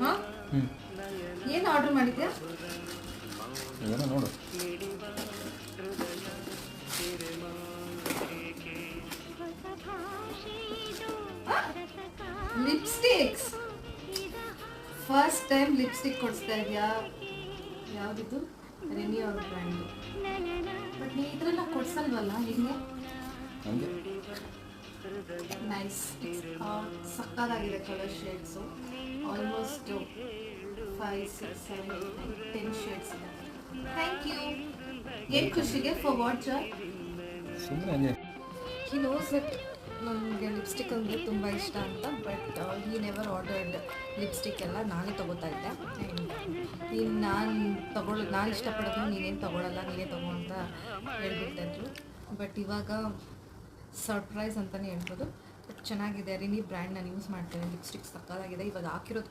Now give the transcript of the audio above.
ಹಾಂ, ಏನು ಆರ್ಡರ್ ಮಾಡಿದ್ಯಾ? ಏನೋ ನೋಡು. ಲಿಪ್ಸ್ಟಿಕ್ಸ್. ಫಸ್ಟ್ ಟೈಮ್ ಲಿಪ್ಸ್ಟಿಕ್ ಕೊಡಿಸ್ತಾ ಇದೆಯಾ? ಯಾವುದಿದು? ರೆನಿ ಅವ್ರ ಬ್ರ್ಯಾಂಡು. ಬಟ್ ನೀ ಇದರೆಲ್ಲ ಕೊಡ್ಸಲ್ವಲ್ಲ ನಿಮಗೆ? ಹಂಗೆ ನೈಸ್. ಸಕ್ಕದಾಗಿದೆ ಕಲರ್ ಶೇಡ್ಸು. ಆಲ್ಮೋಸ್ಟ್ 5, 6, 7, 8, 9, 10 ಶೇಡ್ಸ್ ಇದೆ. Thank you. ಏನು ಖುಷಿಗೆ? For what joy? ಸುಮ್ಮನೆ ಹಂಗೆ. ಹಿ ನೋಸ್ ದಟ್ ನನಗೆ ಲಿಪ್ಸ್ಟಿಕ್ ಅಂದರೆ ತುಂಬ ಇಷ್ಟ ಅಂತ. But he never ordered lipstick ಎಲ್ಲ ನಾನೇ ತೊಗೋತಾ ಇದ್ದೆ. ಆ್ಯಂಡ್ ನಾನು ಇಷ್ಟಪಡೋದು ನೀನೇನು ತೊಗೊಳಲ್ಲ, ನೀನೇ ತೊಗೋ ಅಂತ ಹೇಳ್ಬಿಡ್ತಾಯಿದ್ರು. ಬಟ್ ಇವಾಗ ಸರ್ಪ್ರೈಸ್ ಅಂತಲೇ ಹೇಳ್ಬೋದು. ಬಟ್ ಚೆನ್ನಾಗಿದೆ. ರಿನಿ ಬ್ರ್ಯಾಂಡ್ ನಾನು ಯೂಸ್ ಮಾಡ್ತೇನೆ. ಲಿಪ್ಸ್ಟಿಕ್ ಸಕ್ಕತ್ತಾಗಿದೆ. ಇವಾಗ ಹಾಕಿರೋದು